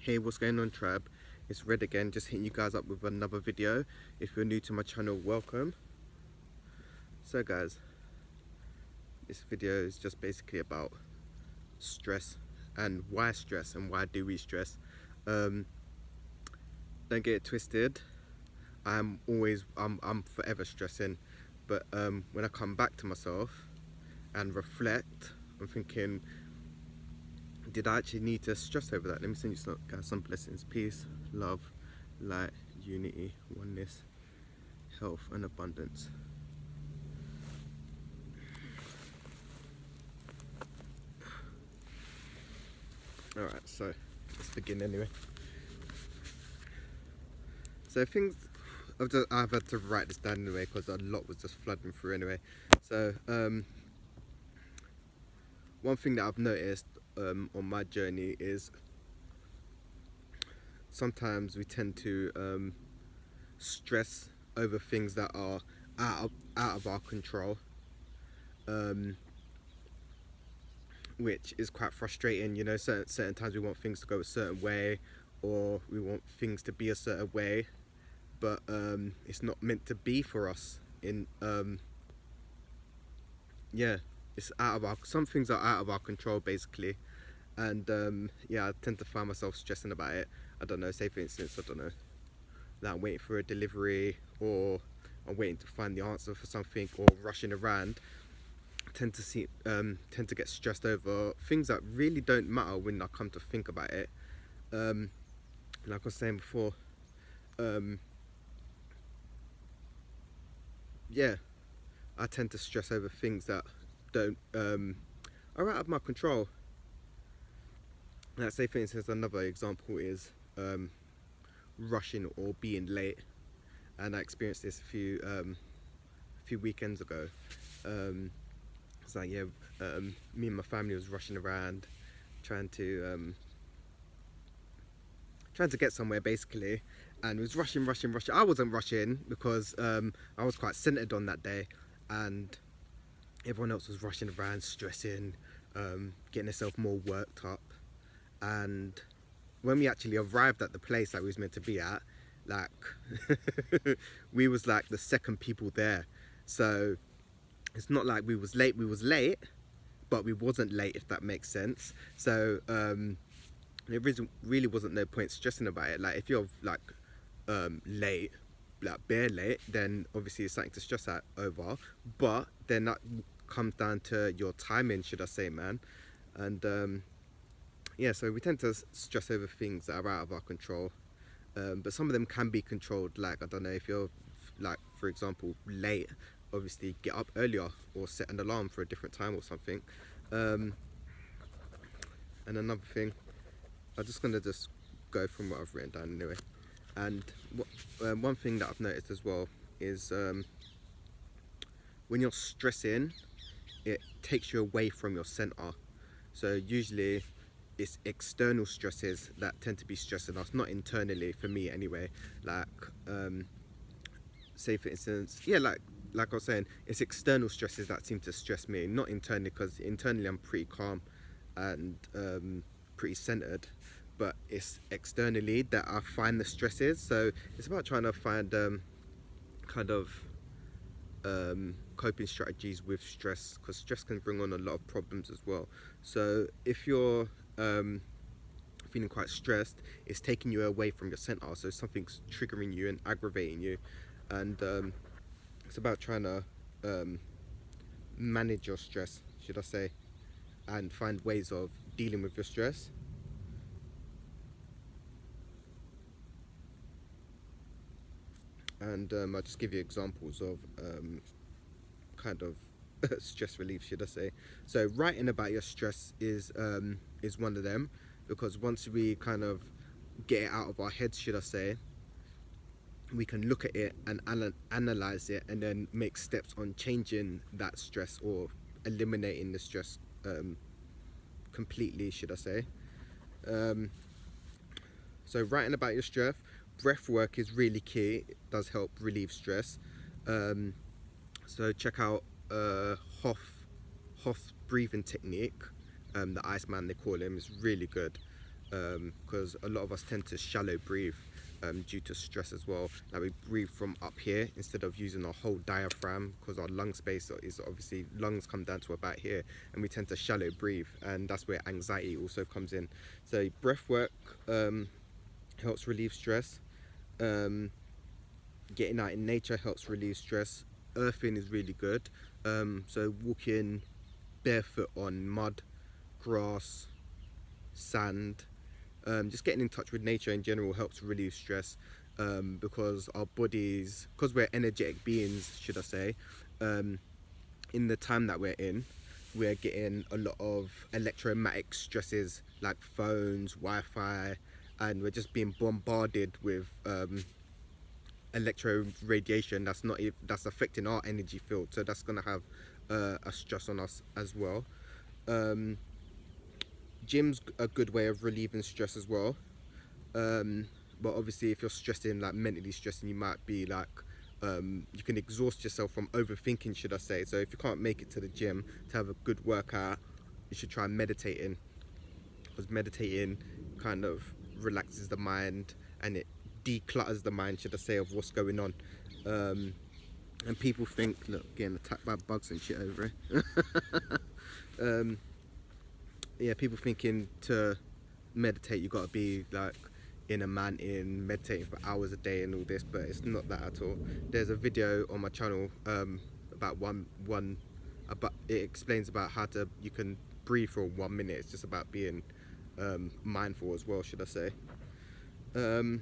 Hey, what's going on, Trab? It's Red again, just hitting you guys up with another video. If you're new to my channel, welcome. So guys, this video is just basically about stress and why do we stress. Don't get it twisted. I'm forever stressing, but when I come back to myself and reflect, I'm thinking, did I actually need to stress over that? Let me send you some blessings, peace, love, light, unity, oneness, health and abundance. Alright, so let's begin anyway. So I've had to write this down anyway because a lot was just flooding through anyway. So one thing that I've noticed on my journey is sometimes we tend to stress over things that are out of our control, which is quite frustrating. You know, certain times we want things to go a certain way, or we want things to be a certain way, but it's not meant to be for us. Yeah, it's some things are out of our control basically, and yeah, I tend to find myself stressing about it. I don't know, say for instance, I don't know, that I'm waiting for a delivery, or I'm waiting to find the answer for something, or rushing around. Tend to get stressed over things that really don't matter when I come to think about it. Like I was saying before, yeah, I tend to stress over things that don't are out of my control. Let's say for instance, another example is rushing or being late, and I experienced this a few weekends ago. It's like, yeah, me and my family was rushing around trying to get somewhere basically, and it was rushing. I wasn't rushing because I was quite centered on that day, and everyone else was rushing around, stressing, getting themselves more worked up. And when we actually arrived at the place that we was meant to be at, like we was like the second people there. So it's not like we was late, but we wasn't late, if that makes sense. So there really wasn't no point stressing about it. Like if you're like late, like bare late, then obviously it's something to stress out over. But then that comes down to your timing, should I say, man. And yeah, so we tend to stress over things that are out of our control, but some of them can be controlled. Like, I don't know, if you're like, for example, late, obviously get up earlier or set an alarm for a different time or something. And another thing, I'm just gonna go from what I've written down anyway. And one thing that I've noticed as well is when you're stressing, it takes you away from your center. So usually it's external stresses that tend to be stressing us, not internally, for me anyway. Like say for instance, yeah, like I was saying, it's external stresses that seem to stress me, not internally, because internally I'm pretty calm and pretty centered, but it's externally that I find the stresses. So it's about trying to find kind of coping strategies with stress, because stress can bring on a lot of problems as well. So if you're feeling quite stressed, it's taking you away from your center, so something's triggering you and aggravating you, and it's about trying to manage your stress, should I say, and find ways of dealing with your stress. And I'll just give you examples of kind of stress relief, should I say. So writing about your stress is one of them, because once we kind of get it out of our heads, should I say, we can look at it and analyze it, and then make steps on changing that stress or eliminating the stress completely, should I say. So writing about your stress, breath work is really key. It does help relieve stress. So check out Hoff breathing technique, the Iceman they call him, is really good. because a lot of us tend to shallow breathe due to stress as well. Like we breathe from up here instead of using our whole diaphragm, because our lung space is obviously, lungs come down to about here, and we tend to shallow breathe, and that's where anxiety also comes in. So breath work helps relieve stress. Um, Getting out in nature helps relieve stress. Earthing is really good. So walking barefoot on mud, grass, sand, just getting in touch with nature in general helps relieve stress, because our bodies, because we're energetic beings, should I say, um, in the time that we're getting a lot of electromagnetic stresses like phones, Wi-Fi, and we're just being bombarded with electro radiation that's affecting our energy field. So that's gonna have a stress on us as well. Um, Gym's a good way of relieving stress as well. Um, but obviously, if you're stressing, like mentally stressing, you might be like, you can exhaust yourself from overthinking, should I say. So if you can't make it to the gym to have a good workout, you should try meditating, because meditating kind of relaxes the mind, and it declutters the mind, should I say, of what's going on. Um, and people think, look, getting attacked by bugs and shit over here. um, yeah, people thinking to meditate you gotta be like in a mountain meditating for hours a day and all this, but it's not that at all. There's a video on my channel about one about, it explains about how to, you can breathe for 1 minute. It's just about being mindful as well, should I say. um,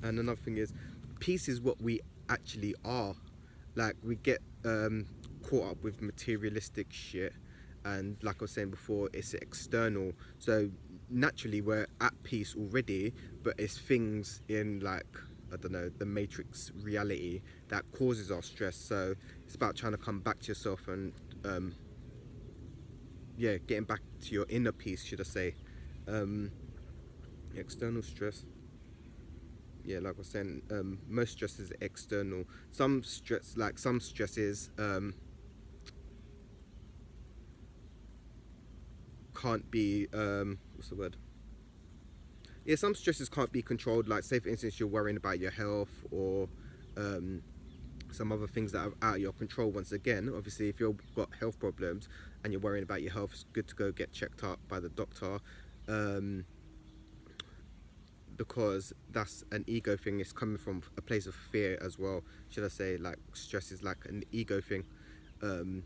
and another thing is, peace is what we actually are. Like we get caught up with materialistic shit, and like I was saying before, it's external. So naturally we're at peace already, but it's things in, like, I don't know, the matrix reality that causes our stress. So it's about trying to come back to yourself and yeah, getting back to your inner peace, should I say. um, External stress, yeah, like I was saying, most stress is external. Some stress, like some stresses can't be what's the word, yeah, some stresses can't be controlled. Like, say for instance, you're worrying about your health, or um, some other things that are out of your control. Once again, obviously, if you've got health problems and you're worrying about your health, it's good to go get checked up by the doctor, um, because that's an ego thing. It's coming from a place of fear as well, should I say. Like, stress is like an ego thing. um,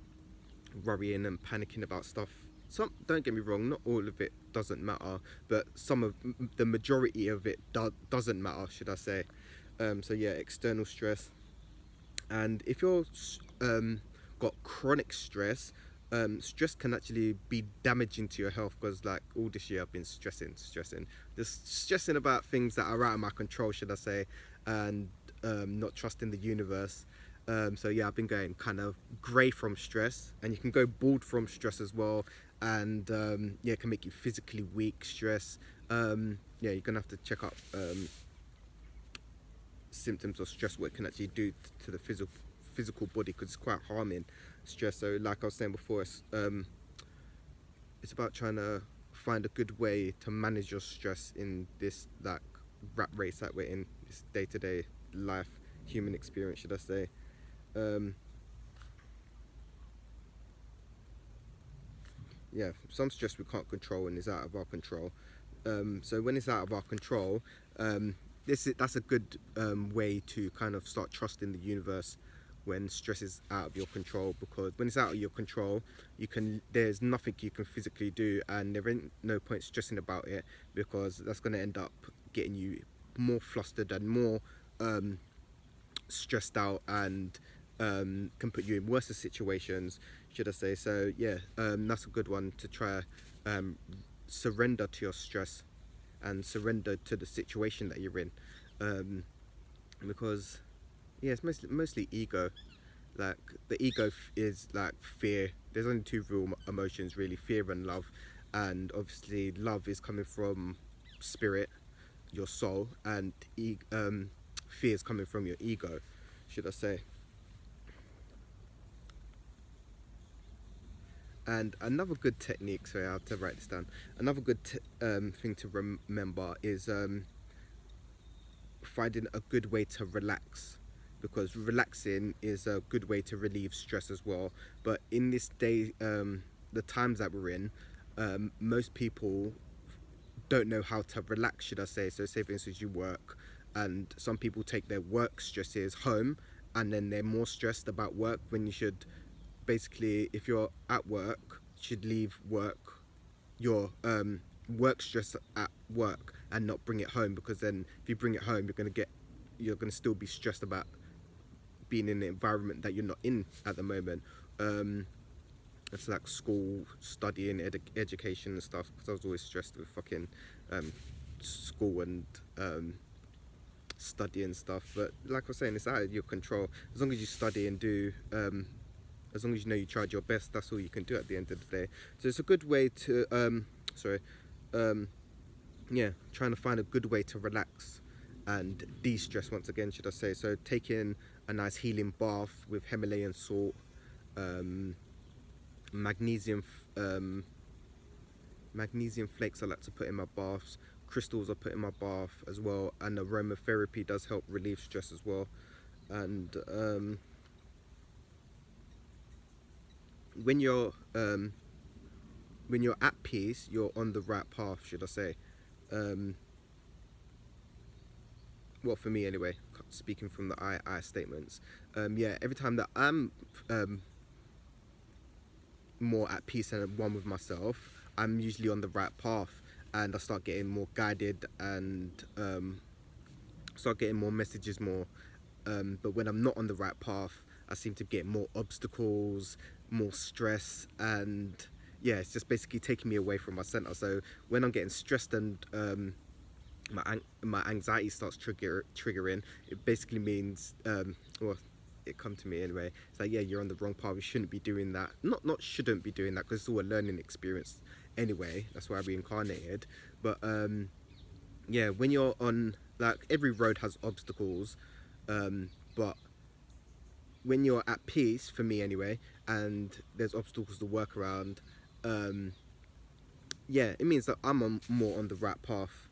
Worrying and panicking about stuff, some, don't get me wrong, not all of it doesn't matter, but some of the majority of it doesn't matter, should I say. So yeah, external stress. And if you're got chronic stress, stress can actually be damaging to your health, because like all this year I've been stressing, just stressing about things that are out of my control, should I say, and not trusting the universe. So yeah, I've been going kind of grey from stress, and you can go bald from stress as well. And yeah, it can make you physically weak, stress. Yeah, you're gonna have to check up symptoms of stress, what it can actually do to the physical body, because it's quite harming, stress. So like I was saying before, it's about trying to find a good way to manage your stress in this, like, rat race that we're in, this day-to-day life, human experience, should I say. um, yeah, some stress we can't control and is out of our control. So when it's out of our control, that's a good way to kind of start trusting the universe when stress is out of your control, because when it's out of your control, there's nothing you can physically do, and there ain't no point stressing about it, because that's going to end up getting you more flustered and more stressed out, and can put you in worse situations, should I say. So yeah, that's a good one to try. um, Surrender to your stress and surrender to the situation that you're in, um, because yeah, it's mostly ego. Like, the ego is like fear. There's only two real emotions really: fear and love. And obviously love is coming from spirit, your soul, and fear is coming from your ego, should I say. And another good technique, sorry, I have to write this down. Another good thing to remember is finding a good way to relax, because relaxing is a good way to relieve stress as well. But in this day, the times that we're in, most people don't know how to relax, should I say. So say for instance you work, and some people take their work stresses home, and then they're more stressed about work, when you should basically, if you're at work, you should leave your work stress at work and not bring it home, because then if you bring it home, you're gonna still be stressed about being in an environment that you're not in at the moment. It's like school, studying, education and stuff, because I was always stressed with fucking school and study and stuff. But like I was saying, it's out of your control. As long as you study and do, as long as you know you tried your best, that's all you can do at the end of the day. So it's a good way to, yeah, trying to find a good way to relax and de-stress, once again, should I say. So taking a nice healing bath with Himalayan salt, magnesium magnesium flakes I like to put in my baths, crystals I put in my bath as well, and aromatherapy does help relieve stress as well. And when you're at peace, you're on the right path, should I say. Well, for me anyway, speaking from the I statements. Yeah, every time that I'm more at peace and at one with myself, I'm usually on the right path, and I start getting more guided, and start getting more messages more. But when I'm not on the right path, I seem to get more obstacles, more stress, and yeah, it's just basically taking me away from my center. So when I'm getting stressed and my anxiety starts triggering, it basically means, well, it come to me anyway. It's like, yeah, you're on the wrong path. You shouldn't be doing that. Not shouldn't be doing that, because it's all a learning experience anyway. That's why I reincarnated. But yeah, when you're on, like, every road has obstacles, but when you're at peace, for me anyway, and there's obstacles to work around, yeah, it means that I'm more on the right path.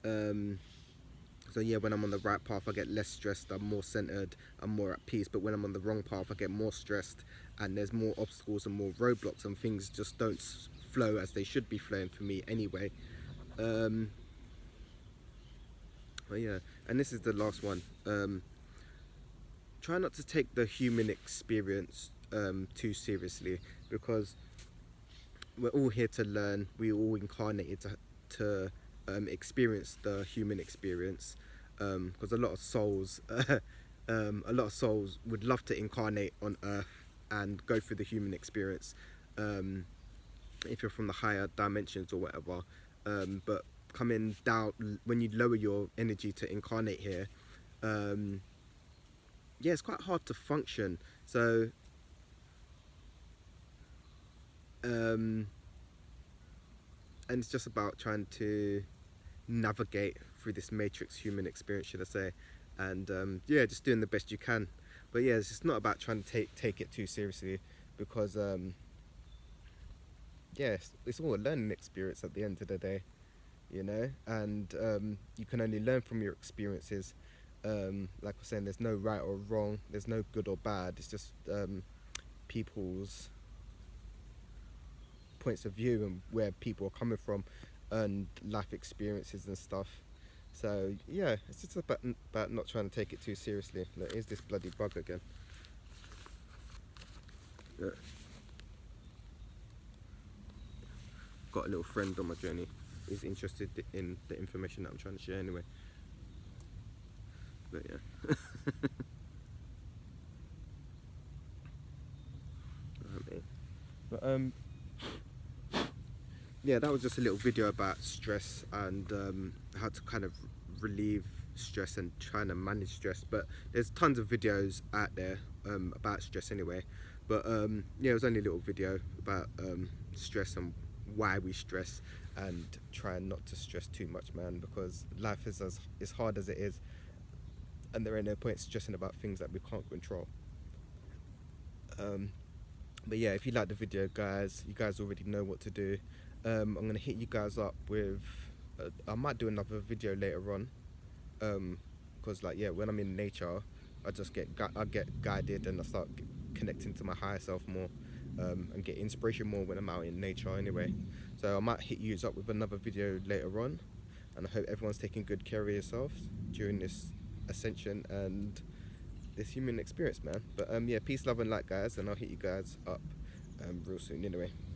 So yeah, when I'm on the right path, I get less stressed, I'm more centered, I'm more at peace. But when I'm on the wrong path, I get more stressed, and there's more obstacles and more roadblocks, and things just don't flow as they should be flowing for me anyway. But yeah, and this is the last one. Try not to take the human experience too seriously, because we're all here to learn. We all incarnated to experience the human experience, because a lot of souls, a lot of souls would love to incarnate on Earth and go through the human experience, if you're from the higher dimensions or whatever. But coming down, when you lower your energy to incarnate here, yeah, it's quite hard to function. So and it's just about trying to navigate through this matrix human experience, should I say. And yeah, just doing the best you can. But yeah, it's just not about trying to take it too seriously, because yeah, it's all a learning experience at the end of the day, you know. And you can only learn from your experiences. Like I was saying, there's no right or wrong, there's no good or bad. It's just people's points of view and where people are coming from, and life experiences and stuff. So yeah, it's just about not trying to take it too seriously. Look, here's this bloody bug again. Yeah. Got a little friend on my journey. He's interested in the information that I'm trying to share anyway. But yeah. But yeah, that was just a little video about stress and how to kind of relieve stress and trying to manage stress. But there's tons of videos out there about stress anyway. But yeah, it was only a little video about stress and why we stress, and trying not to stress too much, man, because life is as hard as it is, and there ain't no point stressing about things that we can't control. But yeah, if you like the video, guys, you guys already know what to do. I'm gonna hit you guys up with. I might do another video later on. Because like, yeah, when I'm in nature, I get guided, and I start connecting to my higher self more, and get inspiration more when I'm out in nature. Anyway, so I might hit you up with another video later on, and I hope everyone's taking good care of yourselves during this ascension and this human experience, man. But yeah, peace, love, and light, guys, and I'll hit you guys up real soon. Anyway.